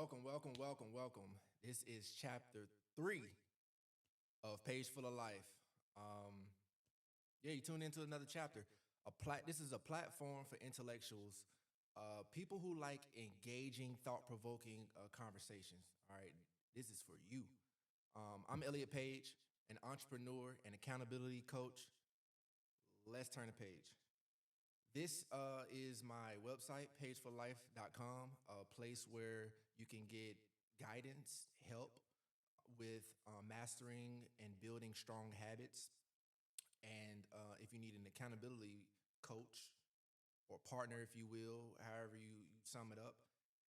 welcome. This is chapter 3 of Pageful of Life. Um, yeah, you tune into another chapter. This is a platform for intellectuals, people who like engaging, thought-provoking conversations. All right, this is for you. I'm Elliot Page, an entrepreneur and accountability coach. Let's turn the page. This is my website, pageforlife.com, a place where you can get guidance, help with mastering and building strong habits. And if you need an accountability coach or partner, if you will, however you sum it up,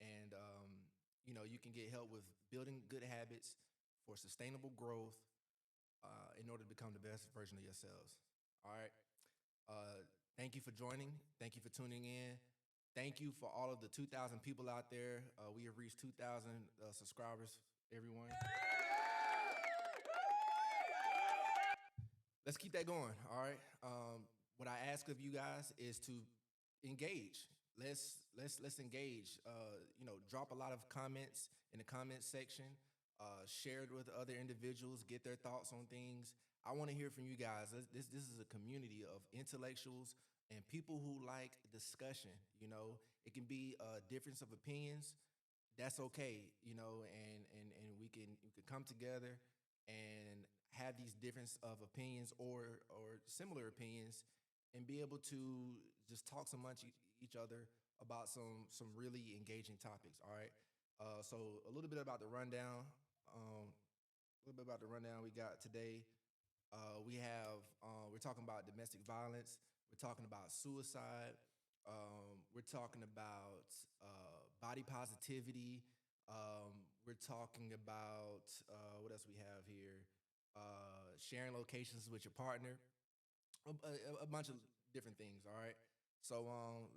and you can get help with building good habits for sustainable growth in order to become the best version of yourselves. All right. Uh, Thank you for joining. Thank you for tuning in. Thank you for all of the 2,000 people out there. We have reached 2,000 subscribers, everyone. Let's keep that going. All right. What I ask of you guys is to engage. Let's engage. Drop a lot of comments in the comments section. Share it with other individuals. Get their thoughts on things. I want to hear from you guys. This is a community of intellectuals and people who like discussion. It can be a difference of opinions. That's okay. And we can come together and have these difference of opinions or similar opinions and be able to just talk so much each other about some really engaging topics. All right. So a little bit about the rundown. We got today. We're talking about domestic violence. We're talking about suicide. We're talking about body positivity. We're talking about what else we have here? Sharing locations with your partner. A bunch of different things. All right. So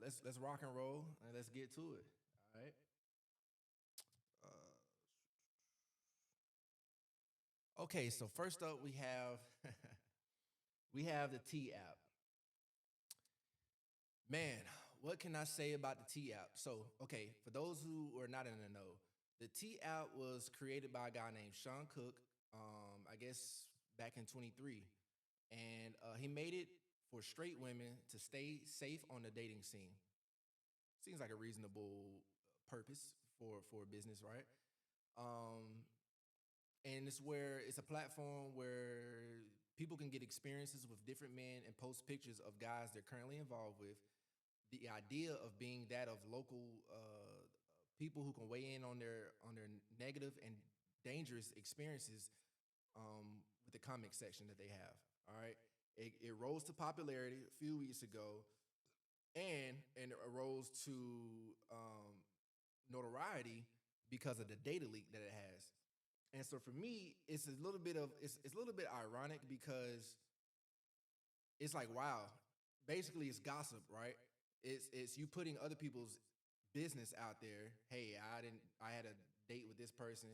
let's rock and roll and let's get to it. All right. Uh, okay. So first up, we have we have the T app. Man, what can I say about the T app? So, okay, for those who are not in the know, the T app was created by a guy named Sean Cook, I guess back in 23. And he made it for straight women to stay safe on the dating scene. Seems like a reasonable purpose for a business, right? Um, and it's a platform where people can get experiences with different men and post pictures of guys they're currently involved with. The idea of being that of local people who can weigh in on their negative and dangerous experiences with the comic section that they have. All right, it rose to popularity a few weeks ago, and it rose to notoriety because of the data leak that it has. And so for me, it's a little bit ironic because it's like, wow, basically it's gossip, right? It's you putting other people's business out there. Hey, I had a date with this person,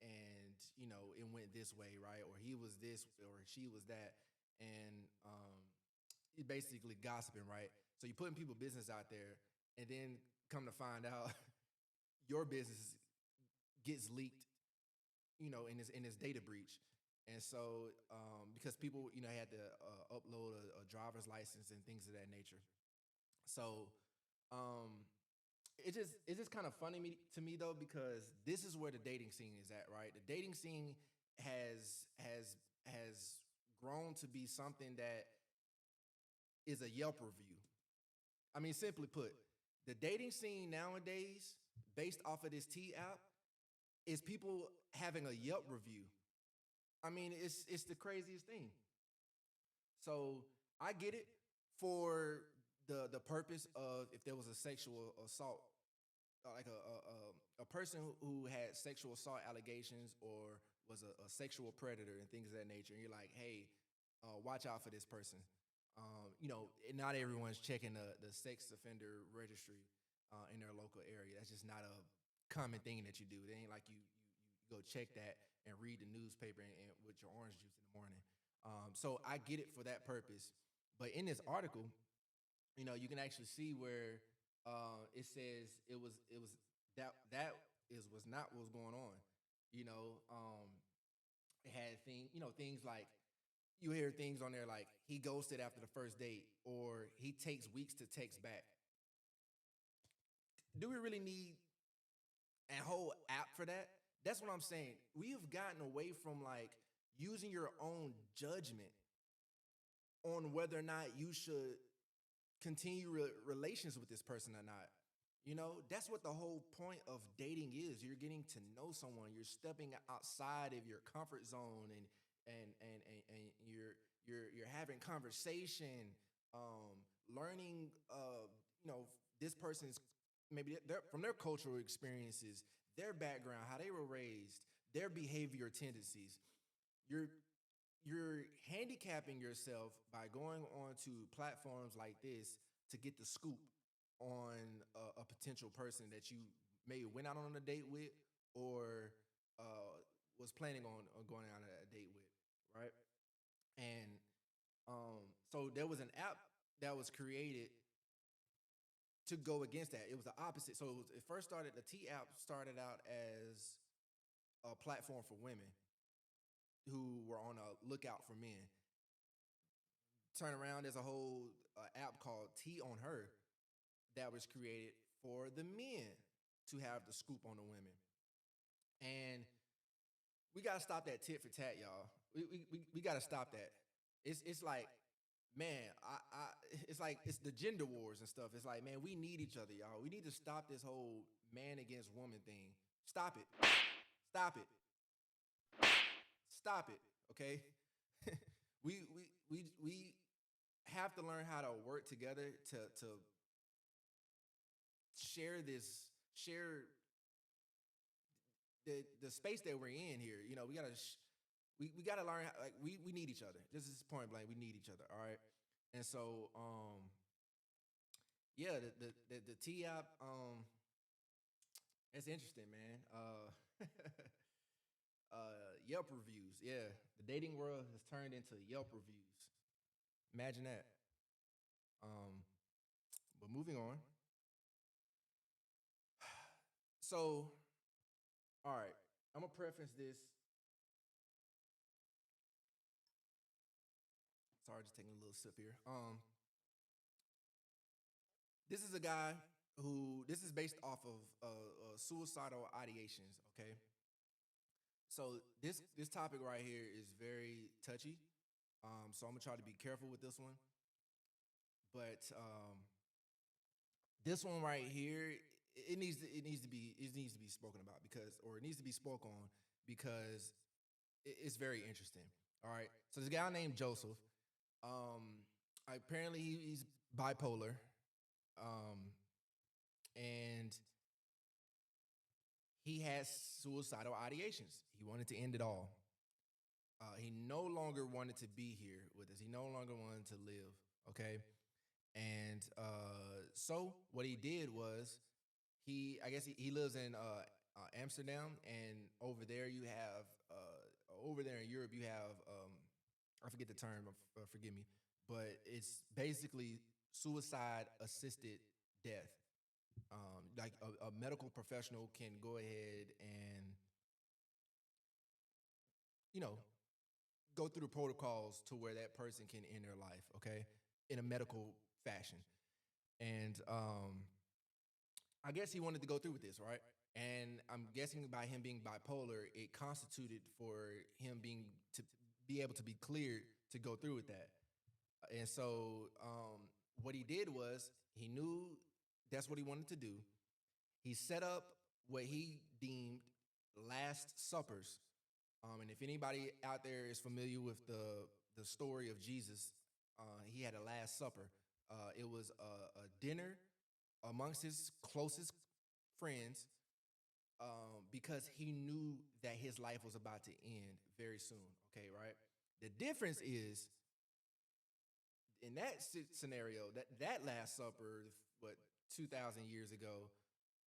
and it went this way, right? Or he was this or she was that. And it basically gossiping, right? So you're putting people business out there, and then come to find out your business gets leaked, in this data breach. And so, because people, had to upload a driver's license and things of that nature. So, um, it's just kind of funny to me though, because this is where the dating scene is at, right? The dating scene has grown to be something that is a Yelp review. I mean, simply put, the dating scene nowadays, based off of this T app, is people having a Yelp review. I mean, it's the craziest thing. So I get it for the purpose of if there was a sexual assault, like a person who had sexual assault allegations or was a sexual predator and things of that nature, and you're like, hey, watch out for this person. Not everyone's checking the sex offender registry in their local area. That's just not a common thing that you do. It ain't like you go check that and read the newspaper and with your orange juice in the morning. So I get it for that purpose. But in this article, you can actually see where it says it was that was not what was going on. You know, it had things like you hear things on there like he ghosted after the first date or he takes weeks to text back. Do we really need a whole app for that? That's what I'm saying. We have gotten away from like using your own judgment on whether or not you should continue relations with this person or not. You know, that's what the whole point of dating is. You're getting to know someone. You're stepping outside of your comfort zone and you're having conversation, learning this person's maybe from their cultural experiences, their background, how they were raised, their behavior tendencies. You're you're handicapping yourself by going onto platforms like this to get the scoop on a potential person that you may went out on a date with or was planning on going on a date with, right? And so there was an app that was created to go against that. It was the opposite. So it first started. The T app started out as a platform for women who were on a lookout for men. Turn around, there's a whole app called T on Her that was created for the men to have the scoop on the women. And we gotta stop that tit for tat, y'all. We gotta stop that. It's like, man, it's like it's the gender wars and stuff. It's like, man, we need each other, y'all. We need to stop this whole man against woman thing. Stop it. Stop it. Stop it. Okay. We have to learn how to work together to share the space that we're in here. You know, we gotta learn like we need each other. This is point blank. We need each other. All right. And so yeah, the T app it's interesting, man. Yelp reviews. Yeah, the dating world has turned into Yelp reviews. Imagine that. Um, but moving on. So, all right, I'm gonna preface this. Sorry, just taking a little sip here. This is a guy who this is based off of suicidal ideations. Okay, so this topic right here is very touchy. So I'm gonna try to be careful with this one. But this one right here, it needs to be spoken about because or it needs to be spoken on because it's very interesting. All right. So this guy named Joseph. Apparently he's bipolar. Um, and he has suicidal ideations. He wanted to end it all. He no longer wanted to be here with us. He no longer wanted to live. Okay. And so what he did was I guess he lives in Amsterdam, and over there you have over there in Europe you have I forget the term, forgive me, but it's basically suicide assisted death. Like a medical professional can go ahead and you know go through the protocols to where that person can end their life. Okay, in a medical fashion, and I guess he wanted to go through with this, right? And I'm guessing by him being bipolar, it constituted for him being to be able to be cleared to go through with that. And so, what he did was he knew that's what he wanted to do. He set up what he deemed last suppers. And if anybody out there is familiar with the story of Jesus, he had a last supper. It was a dinner amongst his closest friends because he knew that his life was about to end very soon. Okay, right? The difference is in that scenario, that Last Supper, what 2,000 years ago,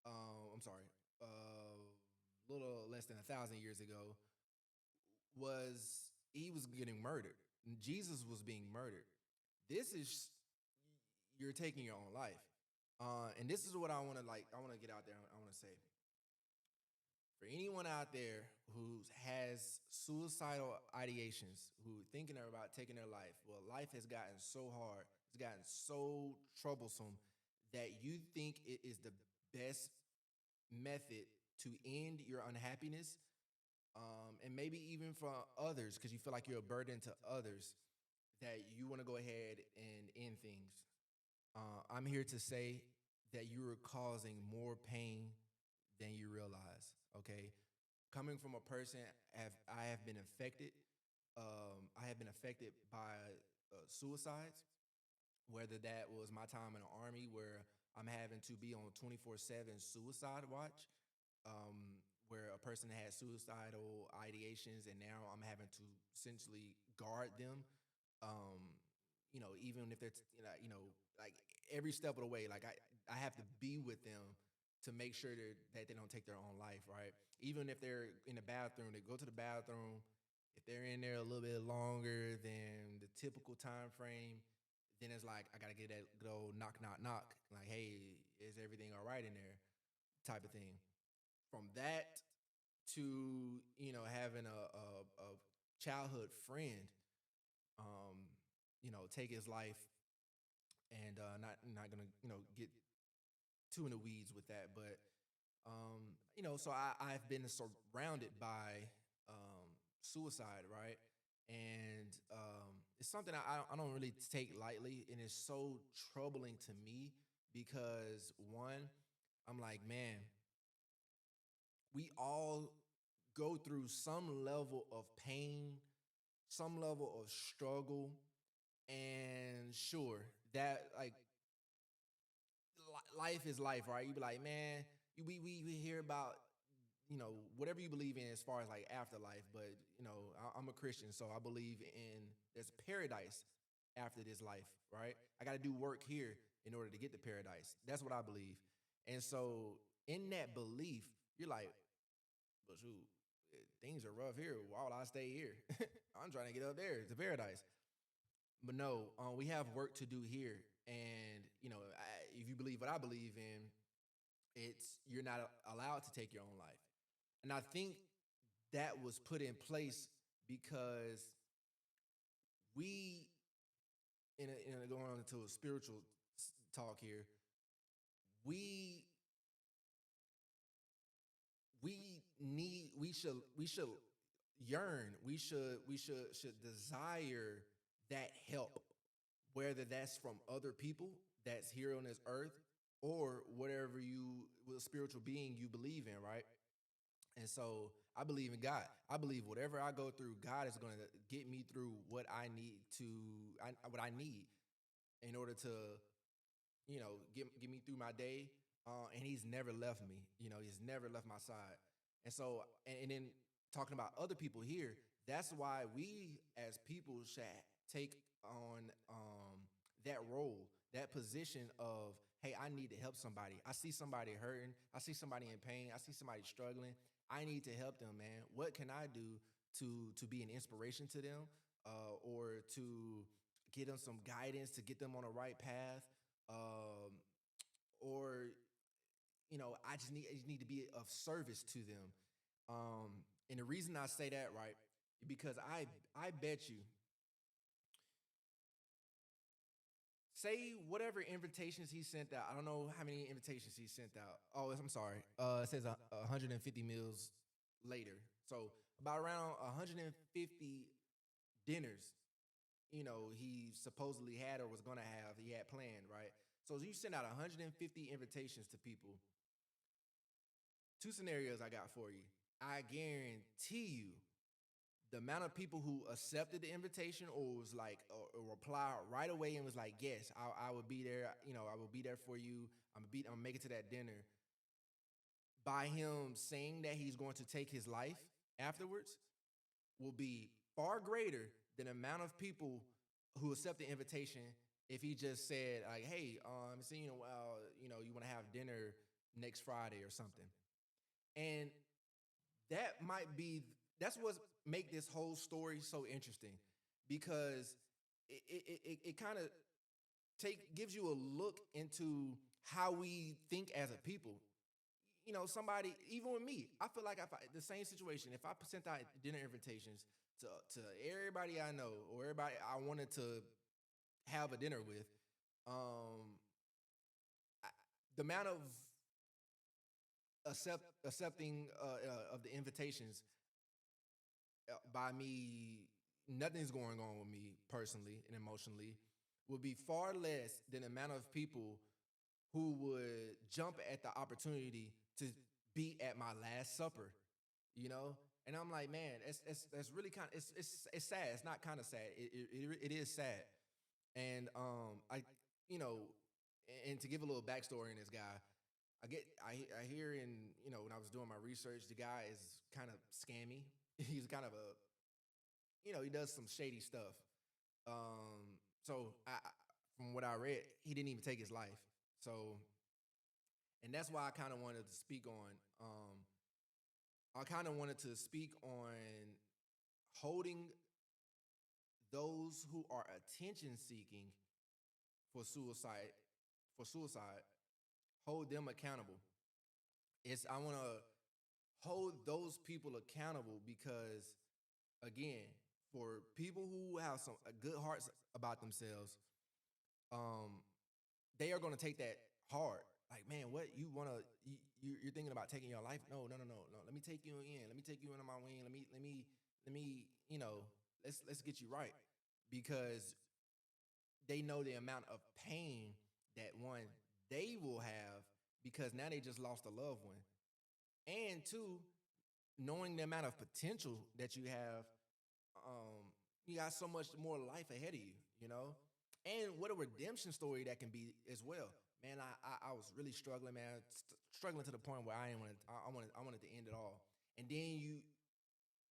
I'm sorry, a little less than 1,000 years ago, was he was getting murdered. Jesus was being murdered. This is you're taking your own life. And this is what I want to like. I want to get out there. I want to say For anyone out there who has suicidal ideations, who thinking about taking their life, well, life has gotten so hard, it's gotten so troublesome that you think it is the best method to end your unhappiness, and maybe even for others, because you feel like you're a burden to others, that you want to go ahead and end things. I'm here to say that you are causing more pain than you realize. Okay, coming from a person, I have been affected. I have been affected by suicides, whether that was my time in the army where I'm having to be on 24/7 suicide watch, where a person had suicidal ideations, and now I'm having to essentially guard them. Um, even if they're like every step of the way, like I have to be with them to make sure that they don't take their own life, right? Even if they're in the bathroom, they go to the bathroom. If they're in there a little bit longer than the typical time frame, then it's like I gotta get that good old knock, knock, knock. Like, hey, is everything all right in there? Type of thing. From that to having a childhood friend, um, take his life, and not gonna get too in the weeds with that, but so I've been surrounded by suicide, right? And it's something I don't really take lightly, and it's so troubling to me because one, I'm like, man, we all go through some level of pain, some level of struggle, and sure, that like life is life, right? You be like, man, we hear about whatever you believe in as far as like afterlife, but I'm a Christian, so I believe in there's paradise after this life, right? I got to do work here in order to get to paradise. That's what I believe, and so in that belief, you're like, but shoot, things are rough here. Why would I stay here? I'm trying to get up there to paradise. But no, we have work to do here, and if you believe what I believe in, it's you're not allowed to take your own life. And I think that was put in place because we, going on into a spiritual talk here, we we should yearn, we should desire that help, whether that's from other people that's here on this earth, or whatever what spiritual being you believe in, right? And so I believe in God. I believe whatever I go through, God is going to get me through what I need in order to get me through my day. And He's never left me. He's never left my side. And so, and then talking about other people here, that's why we as people should take on that role, that position of, hey, I need to help somebody. I see somebody hurting. I see somebody in pain. I see somebody struggling. I need to help them, man. What can I do to be an inspiration to them, or to get them some guidance to get them on the right path, um, or I just need to be of service to them. And the reason I say that, right, because I bet you, say whatever invitations he sent out. I don't know how many invitations he sent out. Oh, I'm sorry. It says 150 meals later. So about around 150 dinners, he supposedly had or was gonna have. He had planned, right? So you send out 150 invitations to people. Two scenarios I got for you. I guarantee you, the amount of people who accepted the invitation or was like or reply right away and was like, yes, I would be there. I will be there for you. I'm gonna make it to that dinner. By him saying that he's going to take his life afterwards, will be far greater than the amount of people who accept the invitation if he just said like, hey, seeing you in a while, you want to have dinner next Friday or something. And that's what make this whole story so interesting, because it kind of take gives you a look into how we think as a people. somebody, even with me, I feel like the same situation. If I sent out dinner invitations to everybody I know or everybody I wanted to have a dinner with, um, I, the amount of accepting of the invitations by me, nothing's going on with me personally and emotionally, would be far less than the amount of people who would jump at the opportunity to be at my last supper, you know? And I'm like, man, that's really kind of it's sad. It's not kind of sad. It is sad. And you know, and to give a little backstory in this guy, I hear when I was doing my research, the guy is kind of scammy. He's kind of he does some shady stuff. So from what I read, he didn't even take his life. So, and that's why I kind of wanted to speak on. I kind of wanted to speak on holding those who are attention seeking for suicide, for suicide, hold them accountable. I want to hold those people accountable because, again, for people who have some good hearts about themselves, um, they are going to take that hard. Like, man, what you want to? You're thinking about taking your life? No, no, no, no, no. Let me take you in. Let me take you under my wing. Let me. Let's get you right because they know the amount of pain that one they will have because now they just lost a loved one, and two, knowing the amount of potential that you have, you got so much more life ahead of you, and what a redemption story that can be as well. Man, I was really struggling, man, struggling to the point where I didn't want to, I wanted to end it all, and then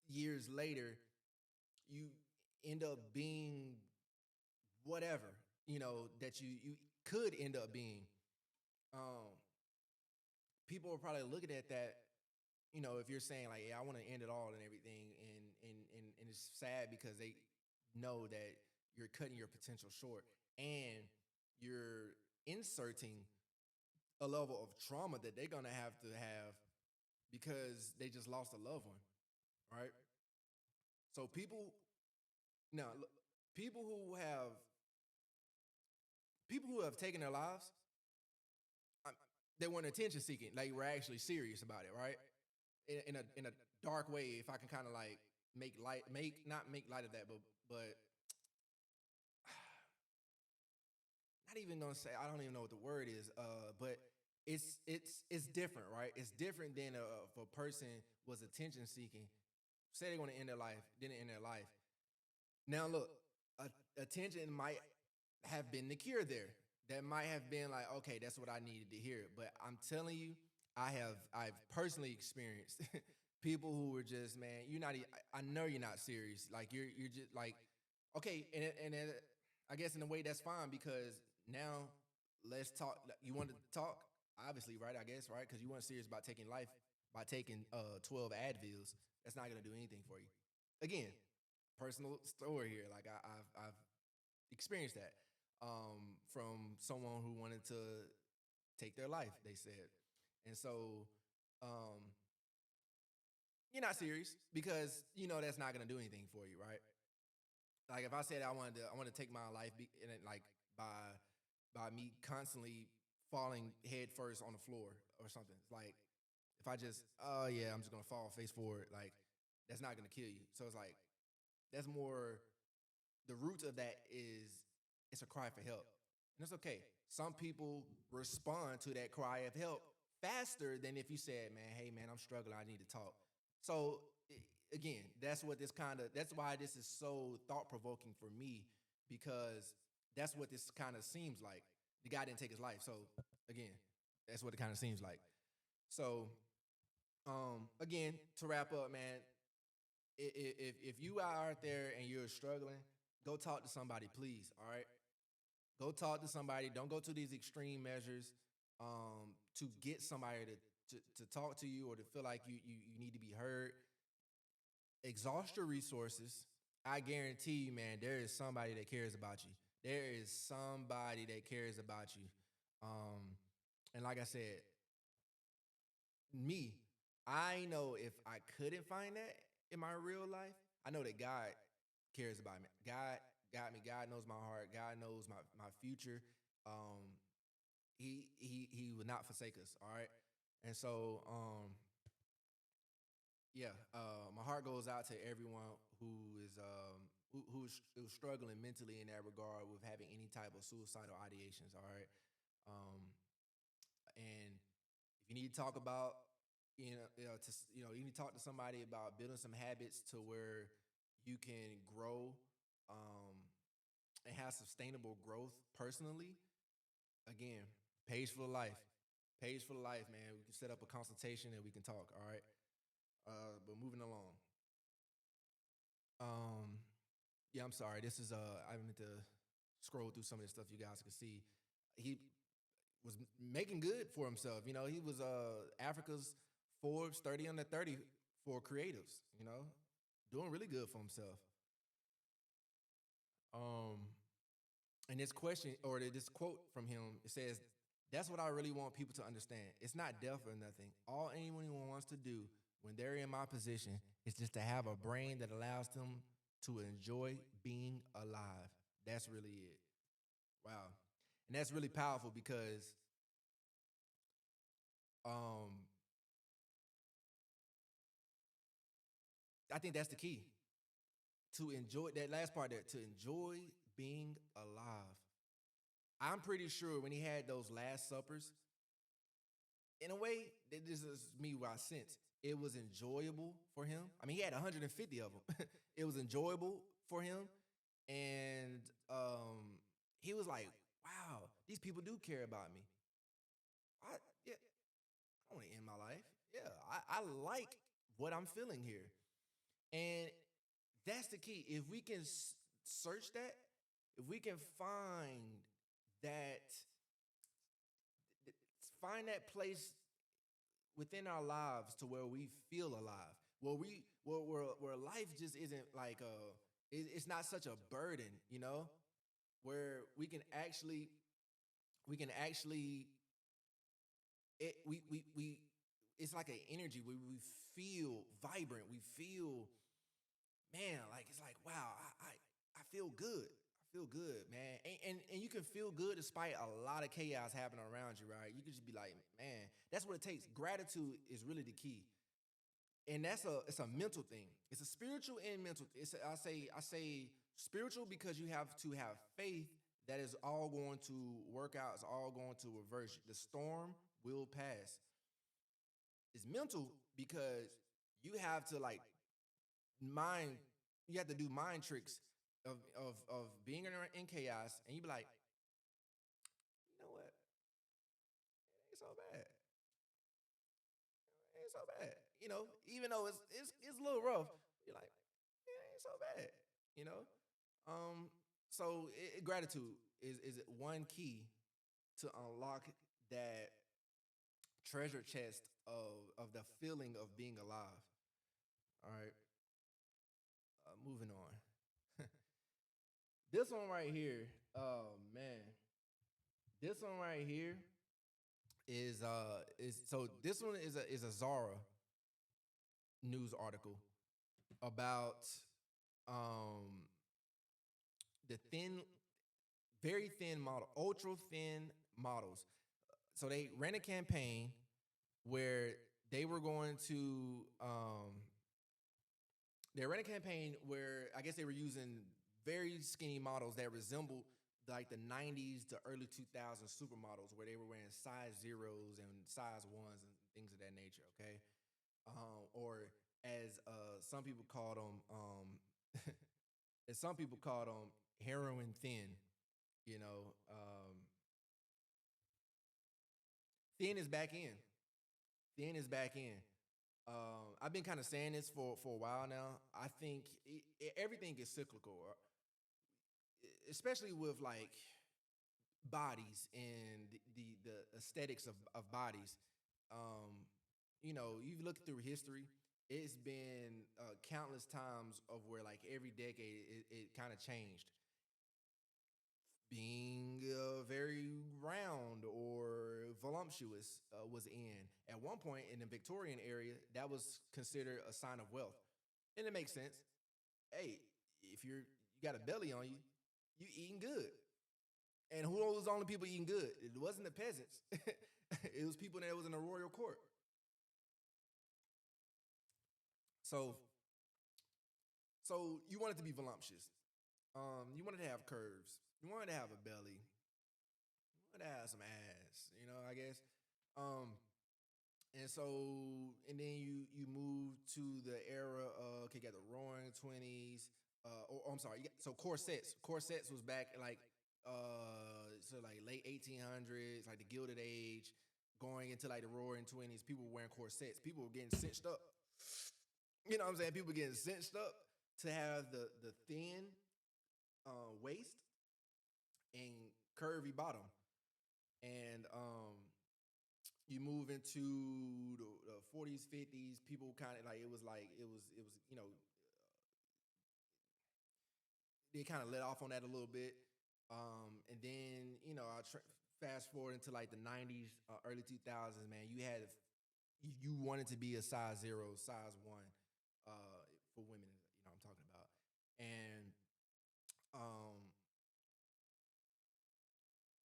years later, you end up being whatever that you could end up being. Um, People are probably looking at that. If you're saying like, yeah, I want to end it all and everything, and it's sad because they know that you're cutting your potential short and you're inserting a level of trauma that they're gonna have to have because they just lost a loved one, right? So now look, people who have people who have taken their lives, um, they weren't attention seeking. Like we're actually serious about it, right? In a dark way, if I can kind of like make not make light of that, but not even gonna say I don't even know what the word is. But it's different, right? It's different than if a person was attention seeking. Say they're gonna end their life, didn't end their life. Now look, attention might have been the cure there. That might have been like, okay, that's what I needed to hear. But I'm telling you, I've personally experienced people who were just, man, you're not. I know you're not serious. Like you're just like, okay, I guess in a way that's fine because now let's talk. You wanted to talk, obviously, right? I guess, right? Because you weren't serious about taking life by taking 12 Advils. That's not gonna do anything for you. Again, personal story here. Like I've experienced that from someone who wanted to take their life. They said, and so um, you're not serious because you know that's not gonna do anything for you, right? Like if I said I want to take my life, and like by me constantly falling head first on the floor or something. It's like if I just, oh yeah, I'm just gonna fall face forward. Like that's not gonna kill you. So it's like that's more the root of that is it's a cry for help. And it's okay. Some people respond to that cry of help faster than if you said, man, hey man, I'm struggling, I need to talk. So again, that's why this is so thought provoking for me because that's what this kind of seems like. The guy didn't take his life. So again, that's what it kind of seems like. So again, to wrap up, man, if you are out there and you're struggling, go talk to somebody, please. All right, go talk to somebody. Don't go to these extreme measures to get somebody to talk to you or to feel like you need to be heard. Exhaust your resources. I guarantee you, man, there is somebody that cares about you. There is somebody that cares about you. Um, and like I said, me, I know if I couldn't find that in my real life, I know that God cares about me. God got me. God knows my heart. God knows my future. Um, he would not forsake us. All right. And so yeah, my heart goes out to everyone who is who's struggling mentally in that regard with having any type of suicidal ideations. All right. Um, and if you need to talk about, you need to talk to somebody about building some habits to where you can grow um, and have sustainable growth personally. Again, Page for Life, Page for Life, man. We can set up a consultation and we can talk. All right. But moving along. Um, yeah, I'm sorry. This is I meant to scroll through some of the stuff you guys can see. He was making good for himself. You know, he was Africa's Forbes 30 under 30 for creatives, you know, doing really good for himself. Um, and this question or this quote from him, it says, "That's what I really want people to understand. It's not death or nothing. All anyone wants to do when they're in my position is just to have a brain that allows them to enjoy being alive. That's really it." Wow. And that's really powerful because um I think that's the key to enjoy that last part there, to enjoy being alive. I'm pretty sure when he had those last suppers, in a way, this is me what I sense. It was enjoyable for him. I mean, he had 150 of them. It was enjoyable for him. And he was like, wow, these people do care about me. Yeah, I want to end my life. Yeah, I like what I'm feeling here. And that's the key. If we can search that, if we can that, find that place within our lives to where we feel alive, where life just isn't like it's not such a burden, you know, where we can actually we it's like an energy where we feel vibrant, we feel, man, like it's like, wow, I feel good. I feel good, man. And you can feel good despite a lot of chaos happening around you, right? You can just be like, man, that's what it takes. Gratitude is really the key. And it's a mental thing. It's a spiritual and mental. I say spiritual because you have to have faith that is all going to work out. It's all going to reverse. The storm will pass. It's mental because you have to like mind you have to do mind tricks of being in chaos, and you be like, you know what, it ain't so bad, it ain't so bad, you know, even though it's a little rough, you're like, it ain't so bad, you know. um so gratitude is one key to unlock that treasure chest of the feeling of being alive. All right, moving on. This one right here, oh man, this one right here is so this one is a Zara news article about um the thin, very thin model, ultra thin models. So they ran a campaign where they were going to they ran a campaign where I guess they were using very skinny models that resembled like the 90s to early 2000s supermodels where they were wearing size zeros and size ones and things of that nature, okay? Or as some people called them, as some people called them, heroin thin, you know. Thin is back in. Thin is back in. I've been kind of saying this for a while now. I think everything is cyclical, especially with like bodies and the aesthetics of bodies. Um, you know, you look through history, it's been countless times of where like every decade it kind of changed. Being very round or voluptuous was in. At one point in the Victorian area, that was considered a sign of wealth, and it makes sense. Hey, if you got a belly on you, you eating good. And who was the only people eating good? It wasn't the peasants. It was people that was in the royal court. So so you wanted to be voluptuous. You wanted to have curves. You wanted to have a belly. You wanted to have some ass. I guess. Um, and so and then you move to the era of, okay, you got the Roaring Twenties. I'm sorry. So corsets. Corsets was back like so like late 1800s, like the Gilded Age, going into like the Roaring Twenties. People were wearing corsets. People were getting cinched up. You know what I'm saying? People getting cinched up to have the thin waist and curvy bottom. And you move into the 40s, 50s. People kind of like it was they kind of let off on that a little bit. And then fast forward into like the 90s, early 2000s. Man, you wanted to be a size zero, size one, for women. I'm talking about, and um,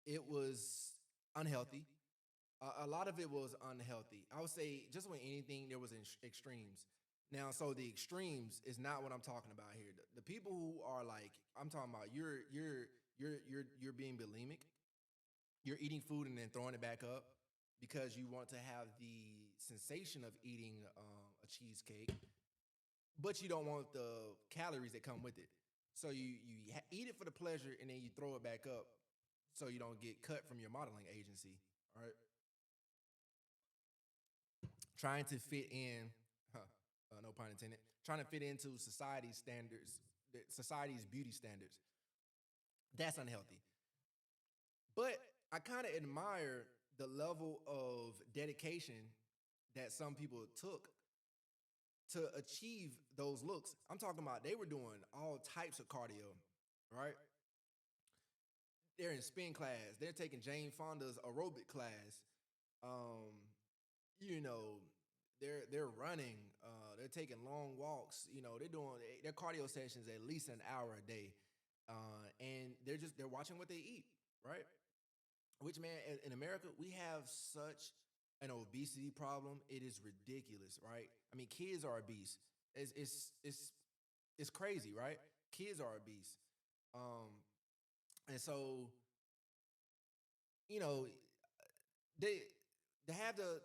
it was unhealthy. A lot of it was unhealthy. I would say just with anything, there was extremes. Now, so the extremes is not what I'm talking about here. The people who are like, I'm talking about, you're being bulimic. You're eating food and then throwing it back up because you want to have the sensation of eating a cheesecake, but you don't want the calories that come with it. So you eat it for the pleasure and then you throw it back up so you don't get cut from your modeling agency. All right, trying to fit in, huh, no pun intended, trying to fit into society's standards, society's beauty standards. That's unhealthy. But I kind of admire the level of dedication that some people took to achieve those looks. I'm talking about they were doing all types of cardio, right? They're in spin class. They're taking Jane Fonda's aerobic class. Um, you know, they're running. They're taking long walks. They're doing their cardio sessions at least an hour a day, and they're watching what they eat, right? Which, man, in America we have such an obesity problem. It is ridiculous, right? I mean, kids are obese. It's crazy, right? Kids are obese, um, and so you know they to have the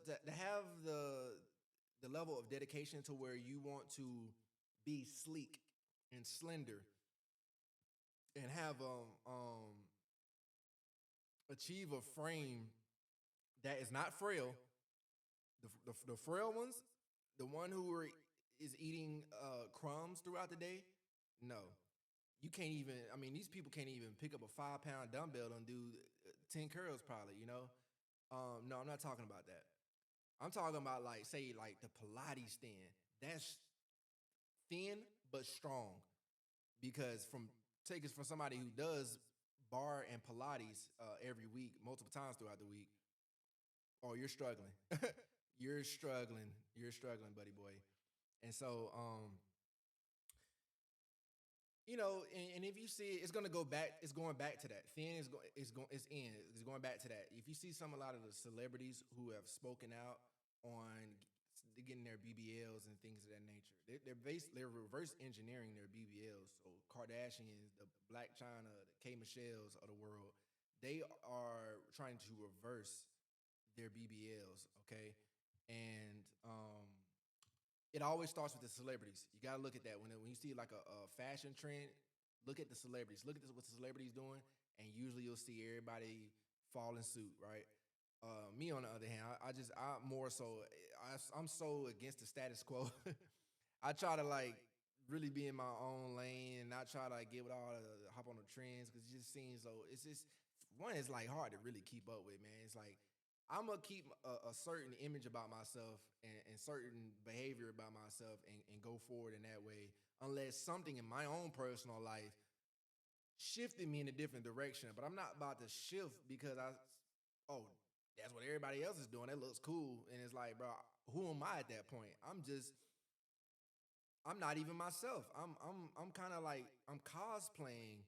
level of dedication to where you want to be sleek and slender and have achieve a frame that is not frail. The frail ones, the one is eating crumbs throughout the day, no. You can't even, I mean, these people can't even pick up a 5 pound dumbbell and do 10 curls, probably, No, I'm not talking about that. I'm talking about, like, say, like the Pilates thin. That's thin but strong. Because take it from somebody who does bar and Pilates every week, multiple times throughout the week. Oh, you're struggling. You're struggling. You're struggling, buddy boy. And so, and if you see it, it's gonna go back. It's going back to that. Thin is going. It's going back to that. If you see a lot of the celebrities who have spoken out on getting their BBLs and things of that nature, they're reverse engineering their BBLs. So Kardashians, the Black China, the K Michelle's of the world, they are trying to reverse their BBLs. Okay, and it always starts with the celebrities. You gotta look at that when you see like a fashion trend. Look at the celebrities. Look at what the celebrities doing, and usually you'll see everybody fall in suit, right? Me on the other hand, I more so I'm so against the status quo. I try to like really be in my own lane and not try to like get with all the hop on the trends because it just seems so. It's just one. It's like hard to really keep up with, man. It's like I'm gonna keep a certain image about myself and certain behavior about myself and go forward in that way, unless something in my own personal life shifted me in a different direction. But I'm not about to shift because oh, that's what everybody else is doing. That looks cool. And it's like, bro, who am I at that point? I'm not even myself. I'm kind of like I'm cosplaying,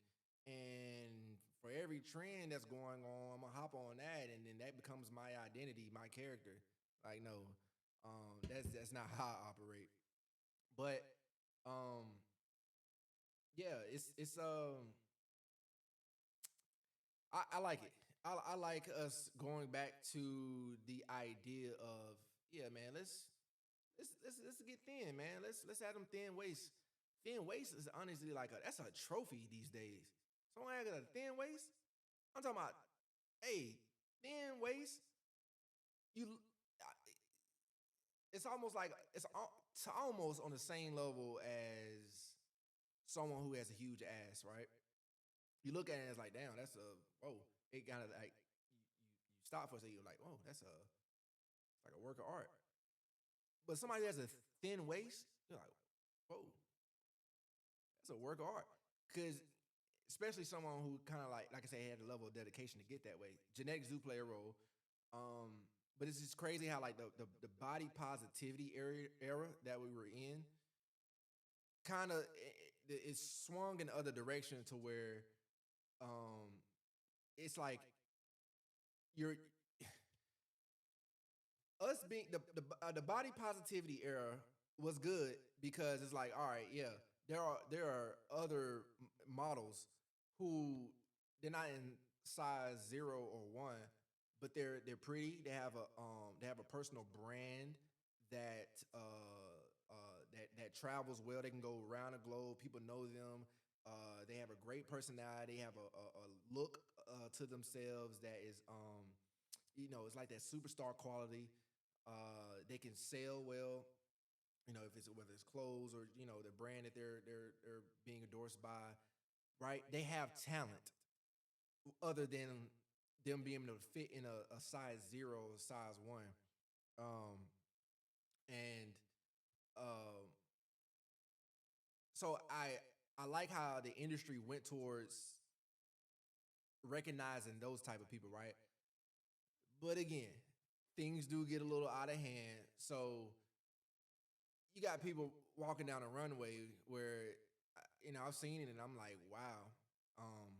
and for every trend that's going on, I'm gonna hop on that, and then that becomes my identity, my character. Like no, that's not how I operate. But um, yeah, it's I like it. I like us going back to the idea of yeah, man. Let's get thin, man. Let's have them thin waist. Thin waist is honestly like that's a trophy these days. Someone has a thin waist. I'm talking about, hey, thin waist. You, it's almost like it's almost on the same level as someone who has a huge ass, right? You look at it as like, damn, that's a whoa. It kind of like you stop for a second. You're like, whoa, that's a it's like a work of art. But somebody that has a thin waist, you're like, whoa, that's a work of art. Because especially someone who kind of like I said, had a level of dedication to get that way. Genetics do play a role. Um, but it's just crazy how like the body positivity era that we were in kind of it swung in the other direction to where um it's like you're us being the body positivity era was good because it's like all right, yeah, there are other models who they're not in size 0 or 1, but they're pretty. They have a personal brand that that travels well. They can go around the globe. People know them. They have a great personality. They have a look to themselves that is it's like that superstar quality. They can sell well. If it's whether it's clothes or the brand that they're being endorsed by, right? They have talent other than them being able to fit in a size 0 or size 1. Um, and um, so I like how the industry went towards recognizing those type of people, right? But again, things do get a little out of hand. So you got people walking down a runway where I've seen it and I'm like, wow, um,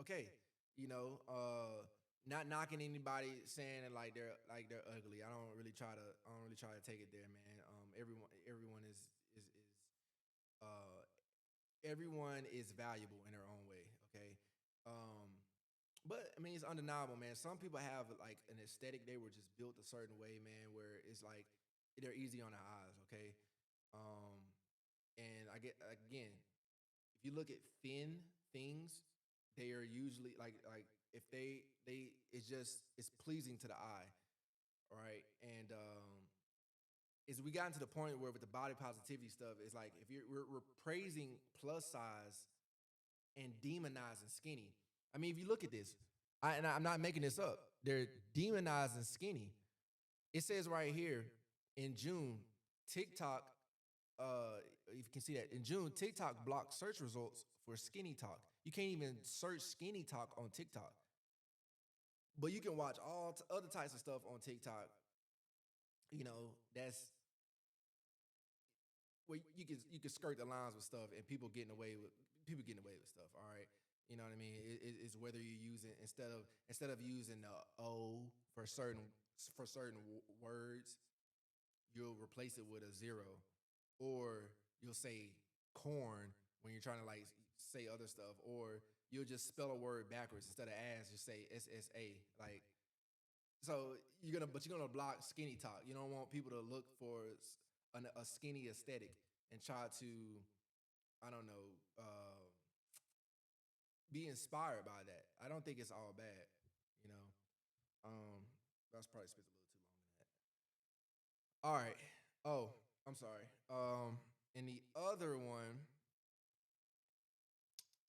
okay, not knocking anybody saying that like they're ugly. I don't really try to take it there, man. Everyone is uh everyone is valuable in their own way, okay? Um, but I mean, it's undeniable, man. Some people have like an aesthetic; they were just built a certain way, man, where it's like they're easy on the eyes, okay? Um, and I get again, if you look at thin things, they are usually like if they it's pleasing to the eye, right? And is we gotten to the point where with the body positivity stuff, it's like if we're praising plus size and demonizing skinny. I mean, if you look at this, I'm not making this up. They're demonizing skinny. It says right here in June, TikTok. If you can see that in June, TikTok blocked search results for skinny talk. You can't even search skinny talk on TikTok, but you can watch all other types of stuff on TikTok. That's where you can skirt the lines with stuff, and people getting away with stuff. All right, you know what I mean. It's whether you're using instead of using the O for certain words, you'll replace it with a zero, or you'll say corn when you're trying to like say other stuff, or you'll just spell a word backwards instead of ass, just say SSA. Like so you're gonna block skinny talk. You don't want people to look for a skinny aesthetic and try to I don't know be inspired by that. I don't think it's all bad. You know, that's probably spent a little too long in that. All right. Oh, I'm sorry. And the other one,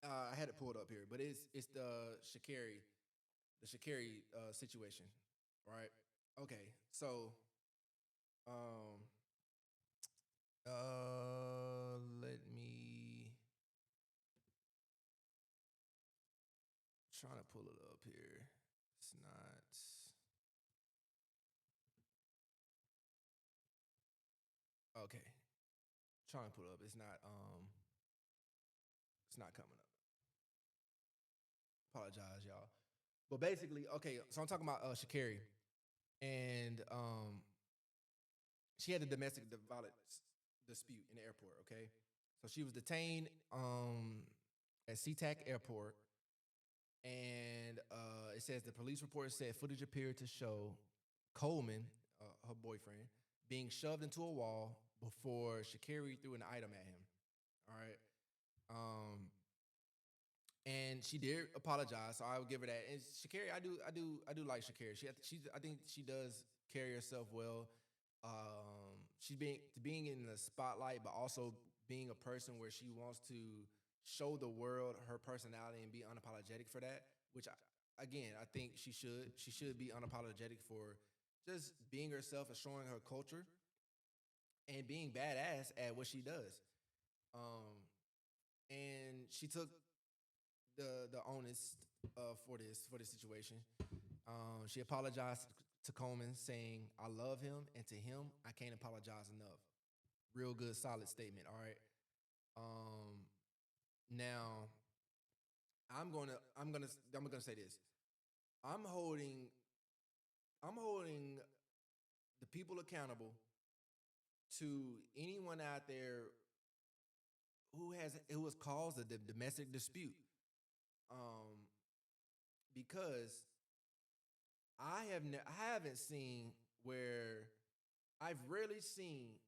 I had it pulled up here, but it's the Shakari situation, right? Okay, so um, let me trying to pull it up here. It's not. Trying to pull it up. It's not coming up. Apologize, y'all. But basically, okay, so I'm talking about Shakari. And she had a domestic violence dispute in the airport, okay? So she was detained at SeaTac Airport, and it says the police report said footage appeared to show Coleman, her boyfriend, being shoved into a wall before Shakari threw an item at him. All right. And she did apologize, so I would give her that. And Shakari, I do like Shakari. I think she does carry herself well. She's being in the spotlight, but also being a person where she wants to show the world her personality and be unapologetic for that. Which, again, I think she should. She should be unapologetic for just being herself and showing her culture and being badass at what she does. And she took the onus for this situation. She apologized to Coleman, saying, "I love him, and to him, I can't apologize enough." Real good, solid statement. All right. Now I'm gonna say this. I'm holding I'm holding the people accountable to anyone out there who has caused a domestic dispute. Um, because I haven't seen where I've rarely seen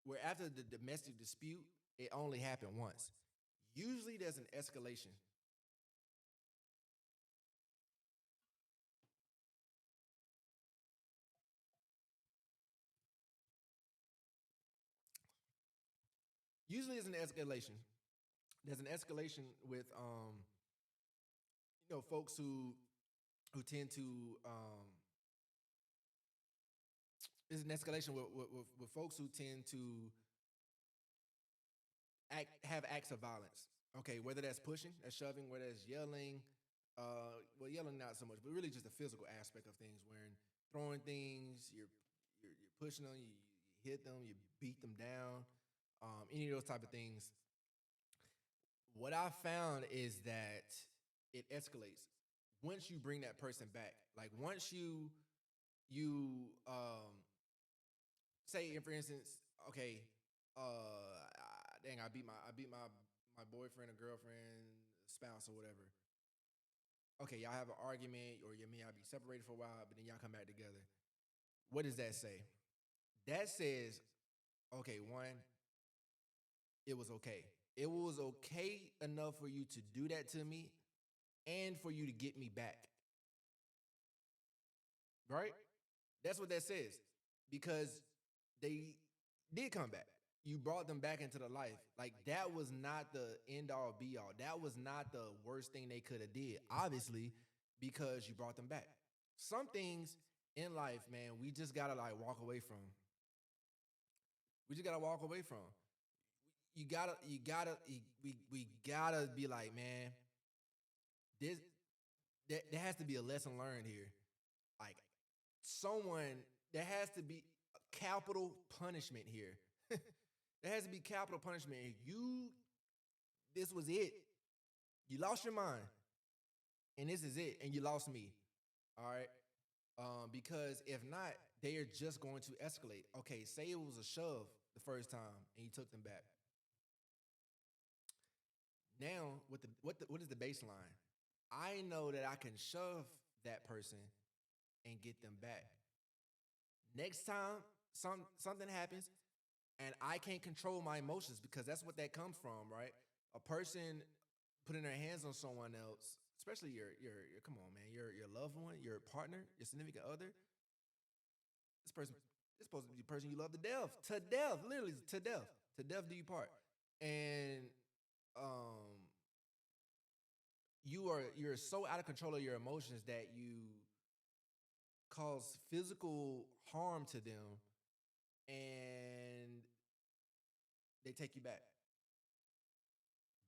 where after the domestic dispute it only happened once. Usually there's an escalation. Usually there's an escalation. There's an escalation with folks who tend to there's an escalation with folks who tend to have acts of violence. Okay, whether that's pushing, that's shoving, whether that's yelling, well, yelling not so much, but really just the physical aspect of things, where throwing things, you're pushing them, you hit them, you beat them down, any of those type of things. What I found is that it escalates once you bring that person back. Like once you say, for instance, okay, dang, I beat my boyfriend or girlfriend, spouse or whatever. Okay, y'all have an argument, or you may y'all be separated for a while, but then y'all come back together. What does that say? That says, okay, one, it was okay. It was okay enough for you to do that to me and for you to get me back. Right? That's what that says. Because they did come back. You brought them back into the life. Like that was not the end all be all. That was not the worst thing they could have did. Obviously, because you brought them back. Some things in life, man, we just gotta like walk away from. We just gotta walk away from. We gotta be like, man, this there has to be a lesson learned here. Like someone, there has to be capital punishment here. There has to be capital punishment. This was it. You lost your mind, and this is it, and you lost me. All right. Because if not, they are just going to escalate. Okay, say it was a shove the first time, and you took them back. Now, what is the baseline? I know that I can shove that person and get them back. Next time something happens and I can't control my emotions, because that's what that comes from, right? A person putting their hands on someone else, especially your come on, man, your loved one, your partner, your significant other. This person is supposed to be the person you love to death, literally to death do you part. And um you're so out of control of your emotions that you cause physical harm to them, and they take you back.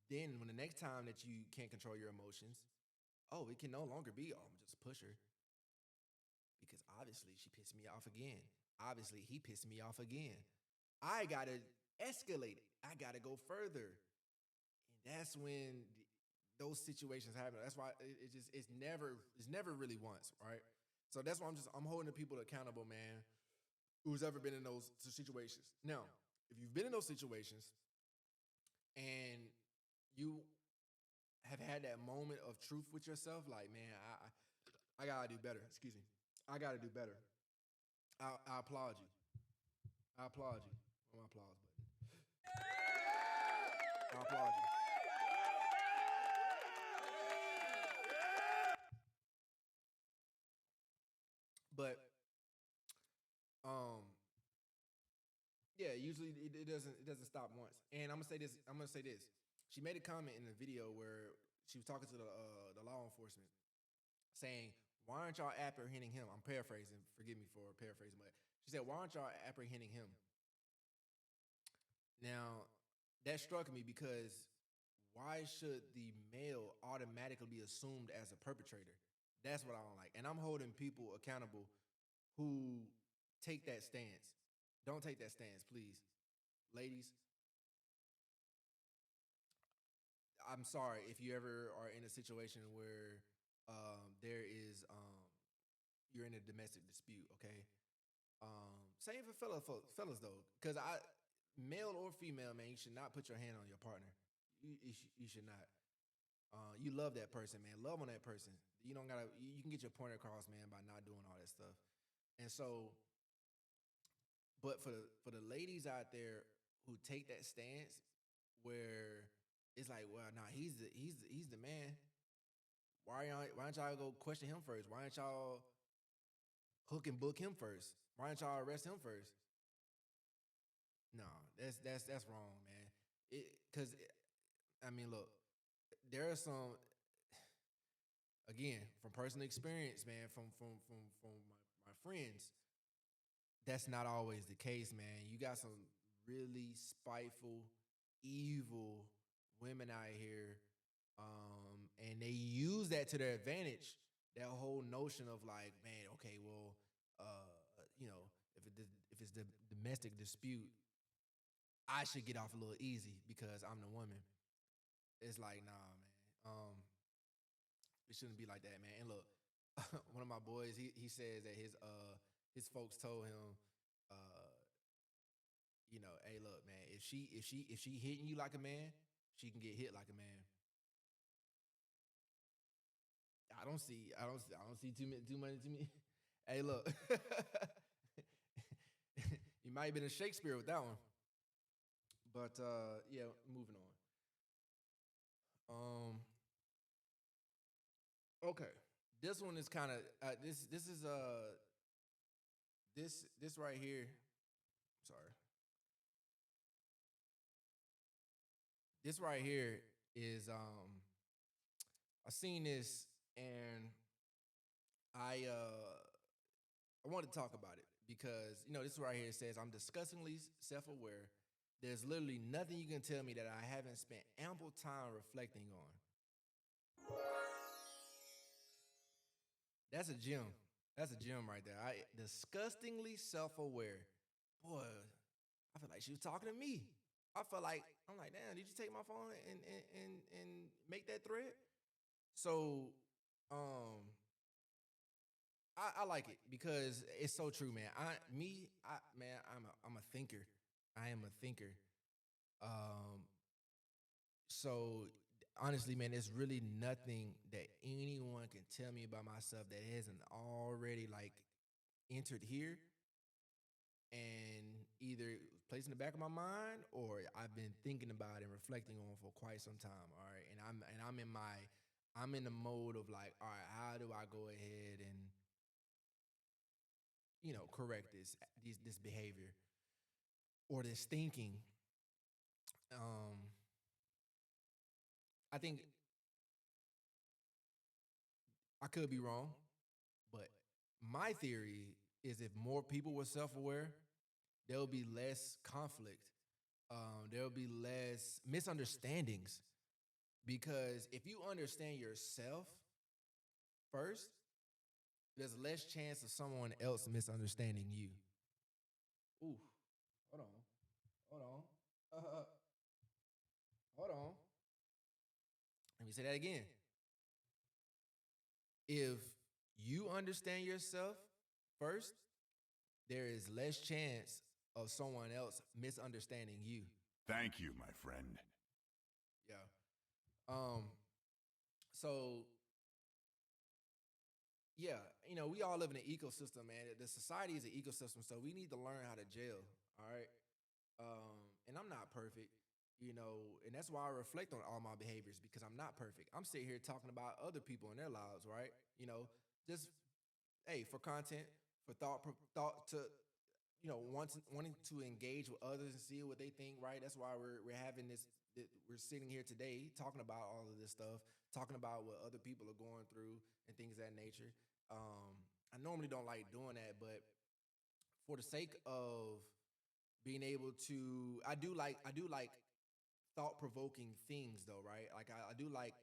Then when the next time that you can't control your emotions, oh, it can no longer be, oh, I'm just a pusher, because obviously she pissed me off again. Obviously he pissed me off again. I gotta escalated. I gotta go further, and that's when those situations happen. That's why it just it's never really once, right? So that's why I'm holding the people accountable, man. Who's ever been in those situations? Now, if you've been in those situations and you have had that moment of truth with yourself, like, man, I gotta do better. Excuse me, I gotta do better. I applaud you. I applaud you. Where's my applause button? I applaud you. But um, yeah, usually it doesn't stop once. And I'm gonna say this. I'm gonna say this. She made a comment in the video where she was talking to the law enforcement, saying, "Why aren't y'all apprehending him?" I'm paraphrasing. Forgive me for paraphrasing, but she said, "Why aren't y'all apprehending him?" Now, that struck me because why should the male automatically be assumed as a perpetrator? That's what I don't like. And I'm holding people accountable who take that stance. Don't take that stance, please. Ladies, I'm sorry if you ever are in a situation where there is you're in a domestic dispute, okay? Same for fellas though, because I male or female, man, you should not put your hand on your partner. You should not. You love that person, man. Love on that person. You don't gotta. You can get your point across, man, by not doing all that stuff. And so, but for the ladies out there who take that stance, where it's like, well, nah, he's the man. Why don't y'all go question him first? Why don't y'all hook and book him first? Why don't y'all arrest him first? No, that's wrong, man. Because I mean, look, there are some again from personal experience, man, from my friends. That's not always the case, man. You got some really spiteful, evil women out here, and they use that to their advantage. That whole notion of like, man, okay, well, you know, if it's the domestic dispute, I should get off a little easy because I'm the woman. It's like, nah, man. It shouldn't be like that, man. And look, one of my boys, he says that his folks told him, uh, hey, look, man, if she hitting you like a man, she can get hit like a man. I don't see too much to me. Hey, look, you might have been a Shakespeare with that one, but yeah, moving on. Okay, this one is kind of this is this right here. Sorry, this right here is I seen this and I wanted to talk about it because this right here says I'm disgustingly self-aware. There's literally nothing you can tell me that I haven't spent ample time reflecting on. That's a gem. That's a gem right there. I disgustingly self-aware. Boy, I feel like she was talking to me. I'm like, damn, did you take my phone and make that thread? So um I like it because it's so true, man. Man, I'm a thinker. I am a thinker. Um, so honestly, man, there's really nothing that anyone can tell me about myself that hasn't already like entered here and either placed in the back of my mind or I've been thinking about and reflecting on for quite some time. All right. And I'm in the mode of like, all right, how do I go ahead and correct this behavior or this thinking. Um, I think I could be wrong, but my theory is if more people were self-aware, there'll be less conflict. There'll be less misunderstandings because if you understand yourself first, there's less chance of someone else misunderstanding you. Ooh, hold on, hold on. Uh, hold on. Let me say that again. If you understand yourself first, there is less chance of someone else misunderstanding you. Thank you, my friend. Yeah. Um. So yeah, we all live in an ecosystem, man. The society is an ecosystem, so we need to learn how to gel. All right. And I'm not perfect, and that's why I reflect on all my behaviors because I'm not perfect. I'm sitting here talking about other people in their lives, right? Just hey, for content, for thought to wanting to engage with others and see what they think, right? That's why we're having this. We're sitting here today talking about all of this stuff, talking about what other people are going through and things of that nature. I normally don't like doing that, but for the sake of being able to, I do like thought provoking things though, right? Like I do like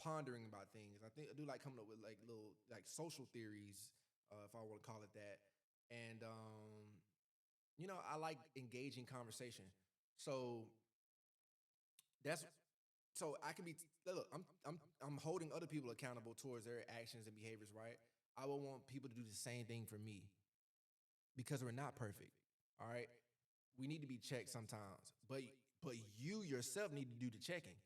pondering about things. I do like coming up with like little like social theories, if I want to call it that. And I like engaging conversation. So that's so I can be look. I'm holding other people accountable towards their actions and behaviors, right? I would want people to do the same thing for me because we're not perfect. All right, we need to be checked sometimes, but you yourself need to do the checking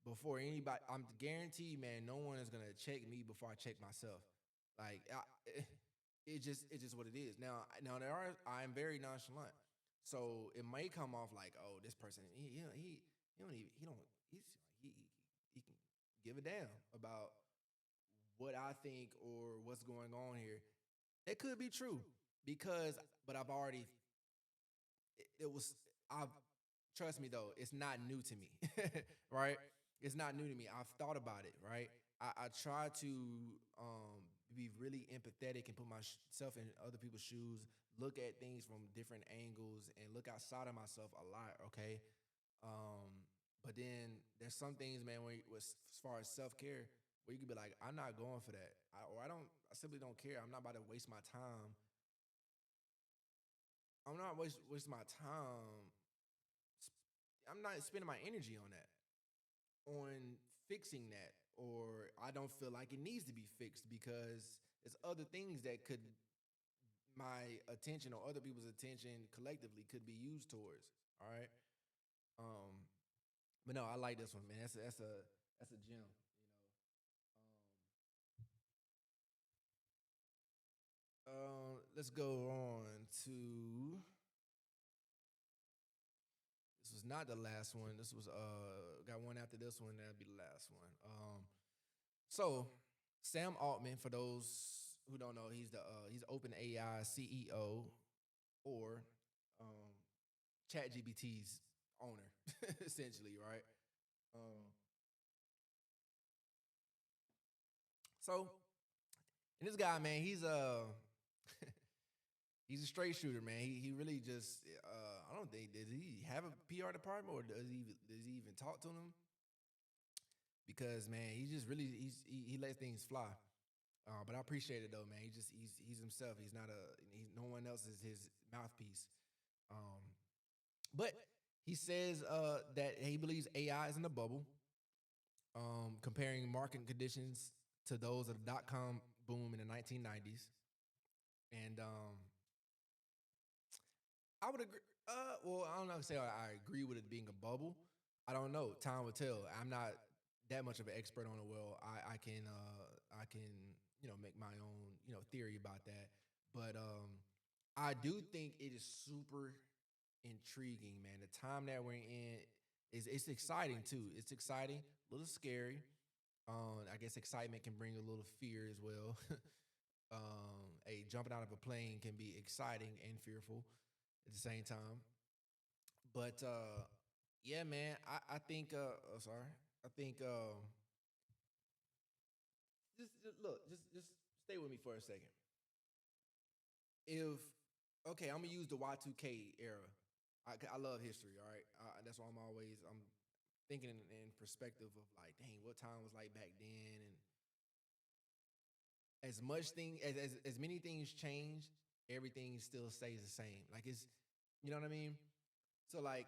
before anybody. I'm guaranteed, man. No one is gonna check me before I check myself. Like it's just what it is. Now I'm very nonchalant, so it may come off like, oh, this person, he don't even he can give a damn about what I think or what's going on here. It could be true because, but I've already it was I've trust me though, it's not new to me, right? It's not new to me. I've thought about it, right? I try to be really empathetic and put myself in other people's shoes, look at things from different angles, and look outside of myself a lot. Okay, but then there's some things, man, as far as self care, where you could be like, I'm not going for that, or I don't. I simply don't care. I'm not about to waste my time. I'm not waste my time. I'm not spending my energy on that, on fixing that, or I don't feel like it needs to be fixed because there's other things that could my attention or other people's attention collectively could be used towards. All right. Um, but no, I like this one, man. That's a gem. Let's go on to. This was not the last one. This was got one after this one. That'd be the last one. So Sam Altman, for those who don't know, he's OpenAI CEO or um, ChatGPT's owner, essentially, right? Um, so and this guy, man, he's a straight shooter, man. He really just I don't think does he have a PR department or does he even talk to them? Because man, he just really he lets things fly. But I appreciate it though, man. He's himself. He's not no one else is his mouthpiece. Um, but he says that he believes AI is in a bubble, comparing market conditions to those of the dot com boom in the 1990s. And I would agree. Well, I don't know. Say I agree with it being a bubble. I don't know. Time will tell. I'm not that much of an expert on it. Well, I can make my own theory about that. But I do think it is super intriguing, man. The time that we're in is it's exciting too. It's exciting, a little scary. I guess excitement can bring a little fear as well. Jumping out of a plane can be exciting and fearful at the same time. But yeah, man, I think sorry. I think just look, just stay with me for a second. If okay, I'm gonna use the Y2K era. I love history, all right. That's why I'm thinking in perspective of like, dang, what time was like back then, and as much thing as many things change, everything still stays the same. Like it's, you know what I mean. So like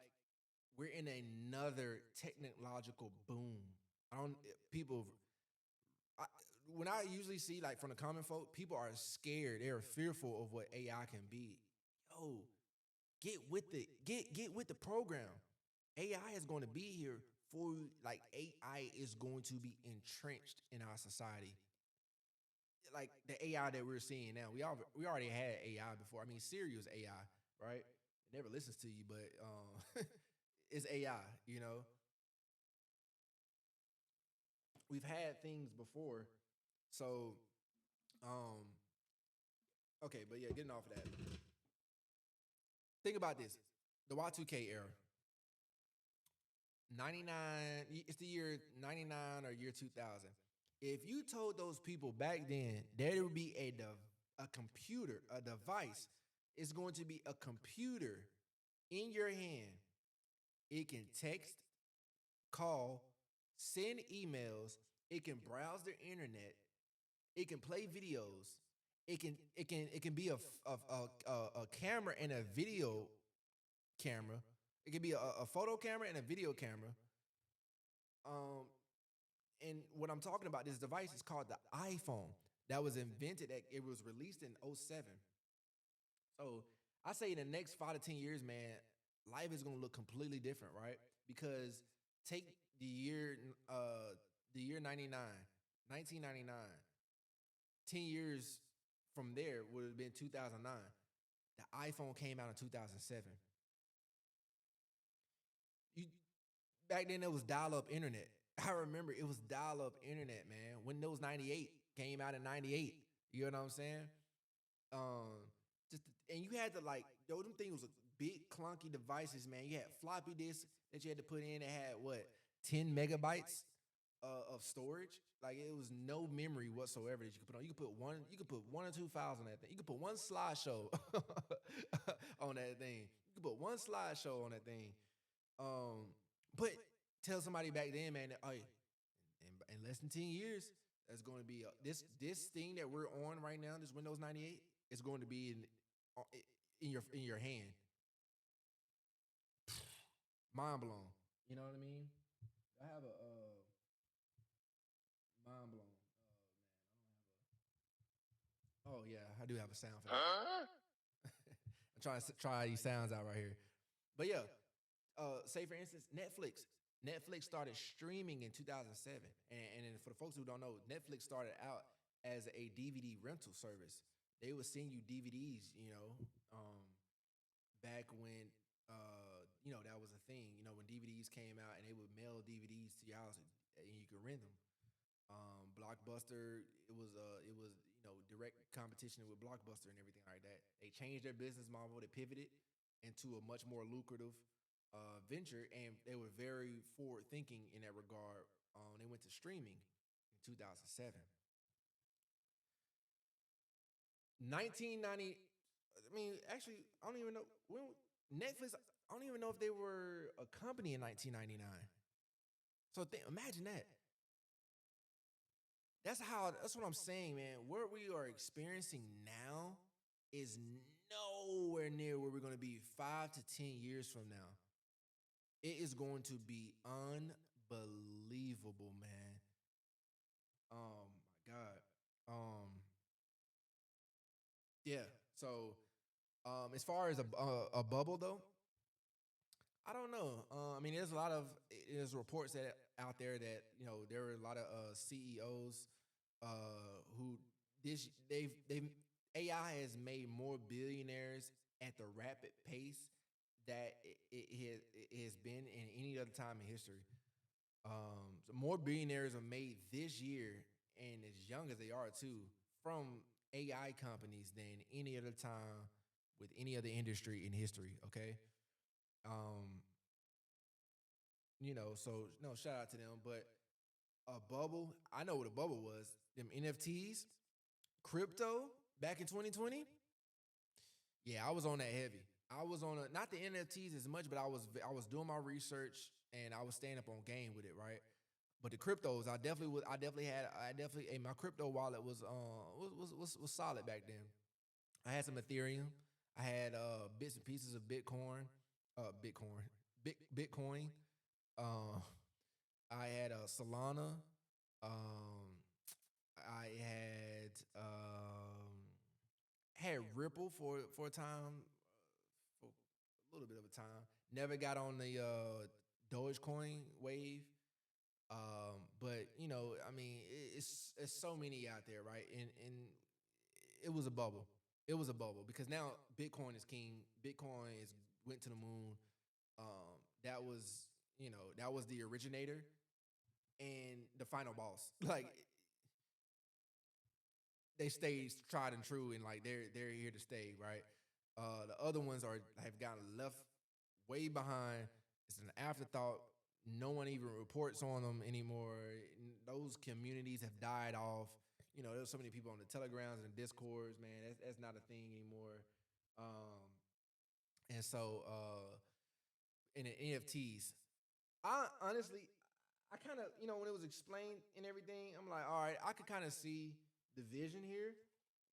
we're in another technological boom. I don't people I, when I usually see like from the common folk, people are scared. They're fearful of what AI can be. Yo, get with the program. AI is going to be here for you. Like AI is going to be entrenched in our society. Like the AI that we're seeing now, we already had AI before. I mean, Siri was AI, right? It never listens to you, but it's AI. You know, we've had things before. So, um, okay, but yeah, getting off of that. Think about this: the Y2K era, 99. It's the year 99 or year 2000. If you told those people back then there would be a computer, a device, it's going to be a computer in your hand. It can text, call, send emails. It can browse the internet. It can play videos. It can be a camera and a video camera. It can be a photo camera and a video camera. Um, and what I'm talking about, this device is called the iPhone. That was invented. It was released in '07. So I say in the next 5 to 10 years, man, life is gonna look completely different, right? Because take the year 99, 1999, 10 years from there would have been 2009. The iPhone came out in 2007. You back then it was dial-up internet. I remember it was dial-up internet, man. Windows 98 came out in 98. You know what I'm saying? Um, just and you had to like yo, them things was big clunky devices, man. You had floppy disks that you had to put in that had what 10 megabytes of storage. Like it was no memory whatsoever that you could put on. You could put one or two files on that thing. You could put one slideshow on that thing. You could put one slideshow on that thing. But tell somebody back then, man, that, oh, in less than 10 years, that's going to be this thing that we're on right now, this Windows 98, is going to be in your hand. Mind blown. You know what I mean? I have a mind blown. Oh yeah, I do have a sound for that. I'm trying to try these sounds out right here. But yeah, say for instance, Netflix. Netflix started streaming in 2007, and for the folks who don't know, Netflix started out as a DVD rental service. They would send you DVDs, back when that was a thing. You know, when DVDs came out, and they would mail DVDs to your house, and you could rent them. Blockbuster, it was direct competition with Blockbuster and everything like that. They changed their business model. They pivoted into a much more lucrative venture, and they were very forward thinking in that regard. They went to streaming in 2007. 1990. I mean, actually, I don't even know when Netflix. I don't even know if they were a company in 1999. So imagine that. That's what I'm saying, man. What we are experiencing now is nowhere near where we're going to be 5 to 10 years from now. It is going to be unbelievable, man. Oh my God. Yeah. So, as far as a bubble though, I don't know. I mean, there's reports that out there that there are a lot of CEOs who they've AI has made more billionaires at the rapid pace that it has been in any other time in history. So more billionaires are made this year, and as young as they are too, from AI companies than any other time with any other industry in history. Okay, um, so no, shout out to them. But a bubble, I know what a bubble was. Them NFTs, crypto back in 2020. Yeah, I was on that heavy. I was on not the NFTs as much, but I was doing my research and I was staying up on game with it, right? But the cryptos, I definitely my crypto wallet was solid back then. I had some Ethereum. I had bits and pieces of Bitcoin. Bitcoin. Uh, I had Solana. Um, I had Ripple for a time, for a little bit of a time. Never got on the Dogecoin wave. But I mean, it's so many out there, right? And it was a bubble. It was a bubble because now Bitcoin is king. Bitcoin is went to the moon. That was that was the originator and the final boss. Like they stayed tried and true, and like they're here to stay, right? The other ones have gotten left way behind. It's an afterthought. No one even reports on them anymore. Those communities have died off. There's so many people on the telegrams and the discords, man. That's not a thing anymore. And so in the NFTs, I honestly, I kind of, when it was explained and everything, I'm like, all right, I could kind of see the vision here,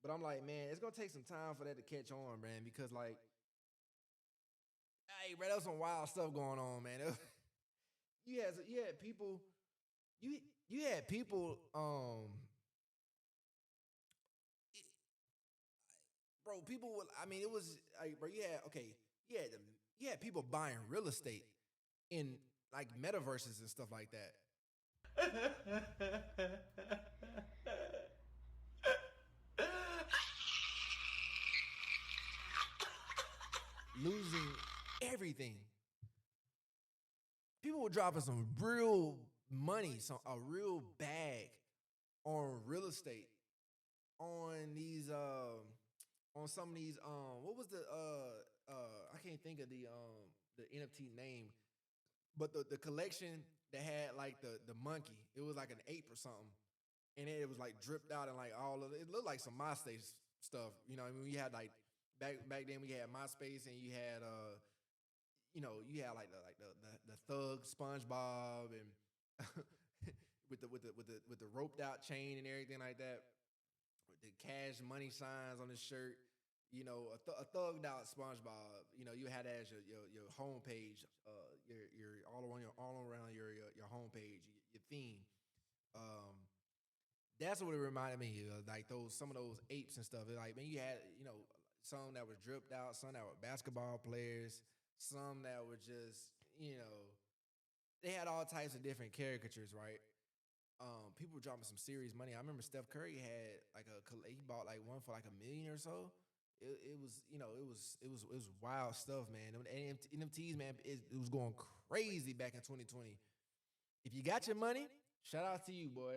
but I'm like, man, it's gonna take some time for that to catch on, man, because like, hey, bro, there's some wild stuff going on, man. You had people, you had people, bro, people would, I mean, it was like, bro, you had people buying real estate in like metaverses and stuff like that. Losing everything. People were dropping some real money, a real bag on real estate, on these on some of these what was I can't think of the NFT name, but the collection that had like the monkey, it was like an ape or something, and it was like dripped out and like all of it. It looked like some MySpace stuff. I mean, we had like back then we had MySpace, and you had you had like the thug SpongeBob and with the roped out chain and everything like that, with the cash money signs on his shirt. A thugged out SpongeBob. You had that as your homepage, your all around your homepage, your theme. Um, that's what it reminded me of, like some of those apes and stuff. Like, man, you had some that were dripped out, some that were basketball players, some that were just they had all types of different caricatures, right? People were dropping some serious money. I remember Steph Curry had he bought like one for like $1 million or so. It was it was wild stuff, man. NFTs, man, it was going crazy back in 2020. If you got your money, shout out to you, boy.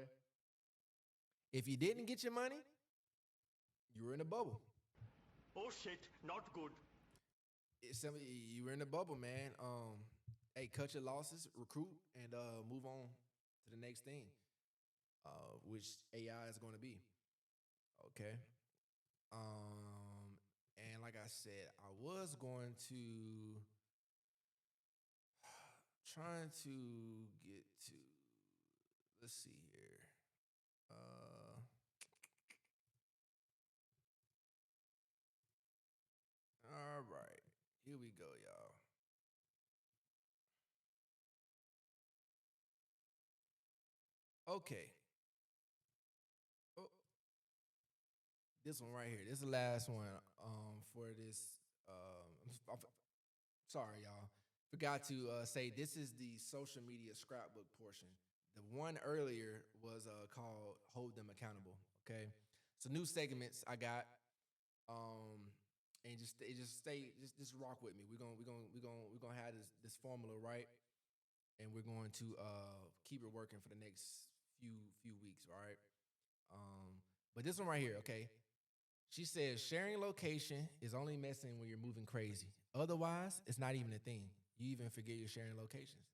If you didn't get your money, you were in a bubble. Oh shit, not good. You were in a bubble, man. Hey, cut your losses, recruit, and move on to the next thing, which AI is going to be. Okay. And like I said, I was going to trying to get to. Let's see here. All right, here we go, y'all. Okay. Oh, this one right here. This is the last one for this. Sorry, y'all. Forgot to say this is the social media scrapbook portion. The one earlier was called "Hold Them Accountable." Okay, so new segments I got, and just rock with me. We're gonna have this formula right, and we're going to keep it working for the next few weeks. All right. But this one right here, okay. She says sharing location is only messing when you're moving crazy. Otherwise, it's not even a thing. You even forget you're sharing locations.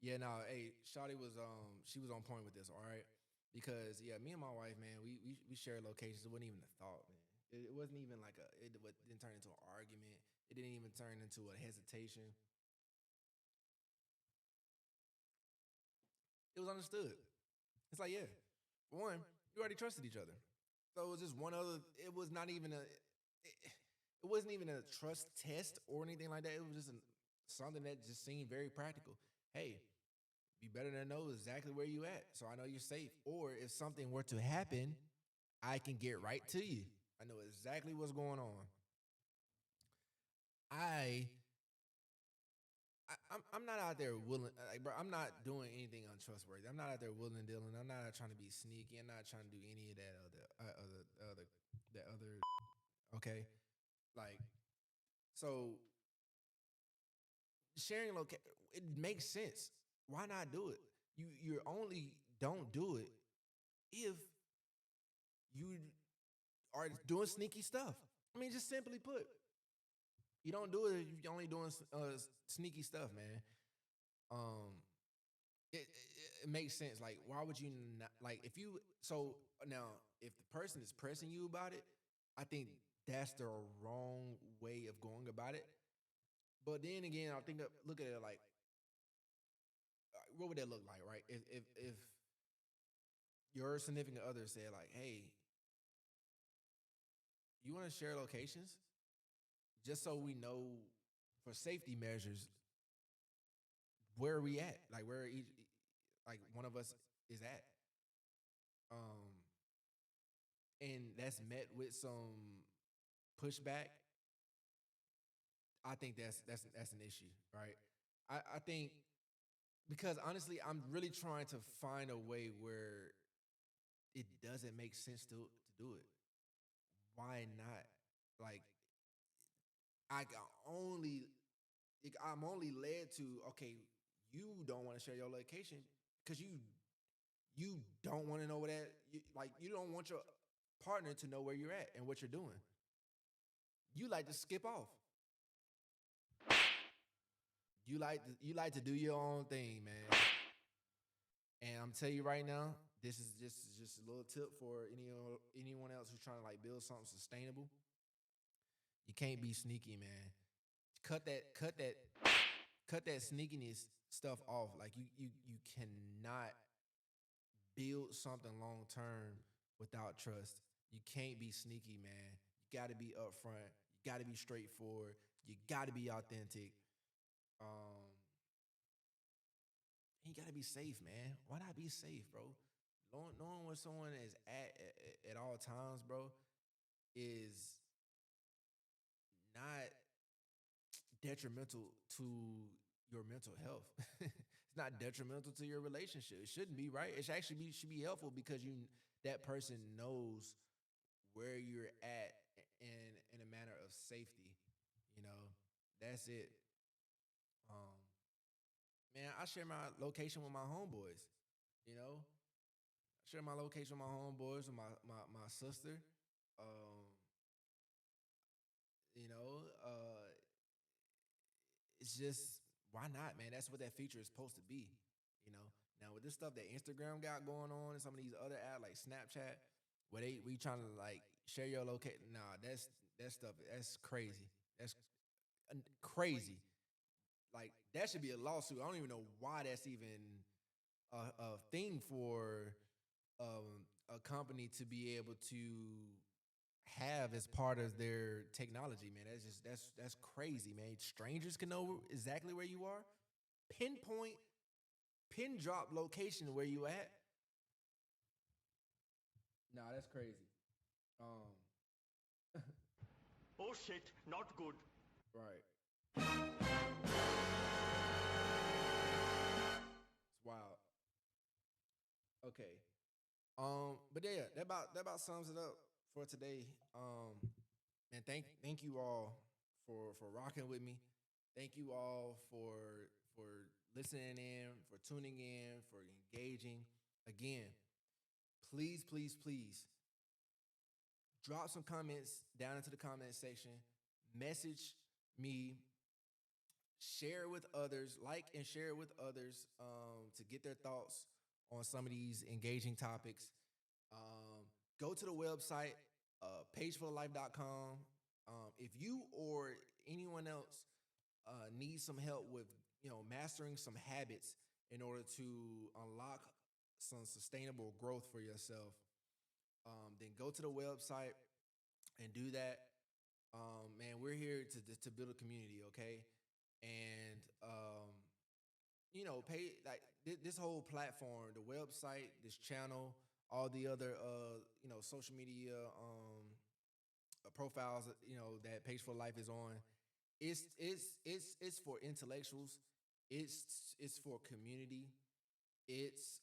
Yeah, no, hey, Shawty was she was on point with this, all right? Because yeah, me and my wife, man, we share locations. It wasn't even a thought, man. It wasn't even like didn't turn into an argument. It didn't even turn into a hesitation. It was understood. It's like, yeah, for one, you already trusted each other. So it was just one other. It was not even it wasn't even a trust test or anything like that. It was just something that just seemed very practical. Hey, be better to know exactly where you at, so I know you're safe. Or if something were to happen, I can get right to you. I know exactly what's going on. I I'm not out there willing, like, bro. I'm not doing anything untrustworthy. I'm not out there willing and dealing. I'm not trying to be sneaky. I'm not trying to do any of that other. Okay, like, so sharing location, it makes sense. Why not do it? You only don't do it if you are doing sneaky stuff. I mean, just simply put, you don't do it if you're only doing sneaky stuff, man. Um, it makes sense. Like, why would you not? Like, if you so now, if the person is pressing you about it, I think that's the wrong way of going about it. But then again, I think look at it like, what would that look like, right? If your significant other said like, "Hey, you want to share locations just so we know for safety measures where we at, like where each, like one of us is at." Um, and that's met with some pushback. I think that's an issue, right? I think because honestly, I'm really trying to find a way where it doesn't make sense to do it. Why not? Like, I can only I'm only led to, okay, you don't want to share your location because you don't want to know what that like you don't want your partner to know where you're at and what you're doing. You like to skip off. You like to do your own thing, man. And I'm telling you right now, this is just a little tip for anyone else who's trying to like build something sustainable. You can't be sneaky, man. Cut that, cut that, cut that sneakiness stuff off. Like you cannot build something long term without trust. You can't be sneaky, man. You got to be upfront. You got to be straightforward. You got to be authentic. Um, and you got to be safe, man. Why not be safe, bro? Knowing where someone is at all times, bro, is not detrimental to your mental health. It's not detrimental to your relationship. It shouldn't be, right? It should actually should be helpful because that person knows where you're at in a manner of safety. You know, that's it. Um, man, I share my location with my homeboys. You know, I share my location with my homeboys with my sister. Um, you know, it's just why not, man? That's what that feature is supposed to be. You know. Now with this stuff that Instagram got going on and some of these other apps like Snapchat, where we trying to like share your location. Nah, that stuff. That's crazy. That's crazy. Like that should be a lawsuit. I don't even know why that's even a thing for a company to be able to have as part of their technology, man. That's crazy, man. Strangers can know exactly where you are. Pinpoint, pin drop location where you at. Nah, that's crazy. Um, Oh shit, not good. right. It's wild. Okay. But yeah, that about sums it up for today. And thank you all for rocking with me. Thank you all for listening in, for tuning in, for engaging. Again, please, please, please drop some comments down into the comment section. Message me, share it with others, like and share it with others to get their thoughts on some of these engaging topics. Um, Go to the website, pagefullife.com. If you or anyone else needs some help with mastering some habits in order to unlock some sustainable growth for yourself, then go to the website and do that. Man, we're here to build a community, okay? And pay like this whole platform, the website, this channel, all the other social media profiles, that Page for Life is on. It's for intellectuals. It's for community. It's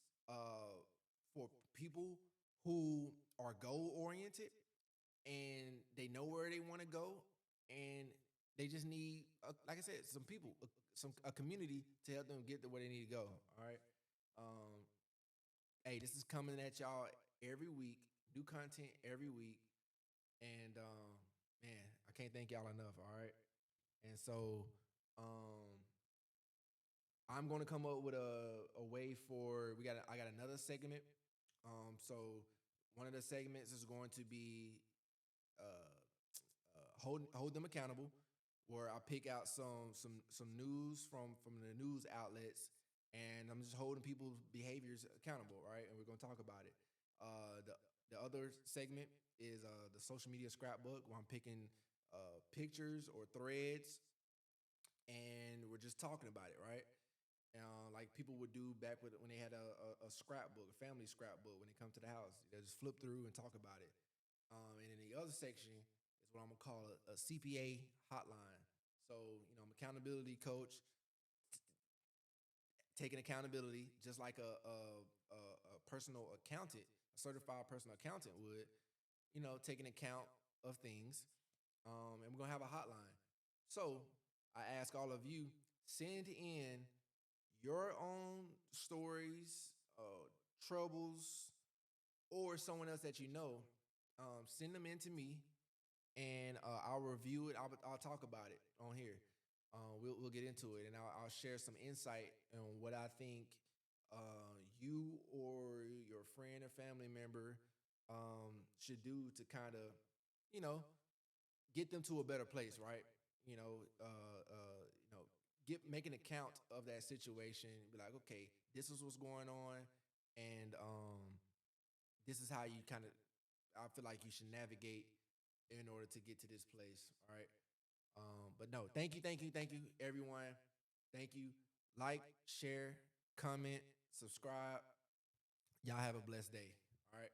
for people who are goal oriented and they know where they want to go, and they just need, like I said, some people, a community to help them get to where they need to go. All right. Um, hey, this is coming at y'all every week, new content every week, and man, I can't thank y'all enough. All right. And so, um, I'm going to come up with a way for I got another segment. So one of the segments is going to be hold them accountable, where I pick out some news from the news outlets, and I'm just holding people's behaviors accountable, right? And we're gonna talk about it. The other segment is the social media scrapbook, where I'm picking pictures or threads, and we're just talking about it, right? Like people would do back when they had a scrapbook, a family scrapbook, when they come to the house. They just flip through and talk about it. And in the other section is what I'm gonna call a CPA hotline. So I'm accountability coach, taking accountability just like a personal accountant, a certified personal accountant would, taking account of things. And we're gonna have a hotline. So I ask all of you, send in your own stories, troubles, or someone else that you know. Send them in to me, and I'll review it. I'll talk about it on here. We'll get into it, and I'll share some insight on what I think you or your friend or family member should do to kind of, you know, get them to a better place, right? Make an account of that situation. Be like, okay, this is what's going on, and this is how you kind of. I feel like you should navigate in order to get to this place. All right. But no, thank you, everyone. Thank you. Like, share, comment, subscribe. Y'all have a blessed day. All right.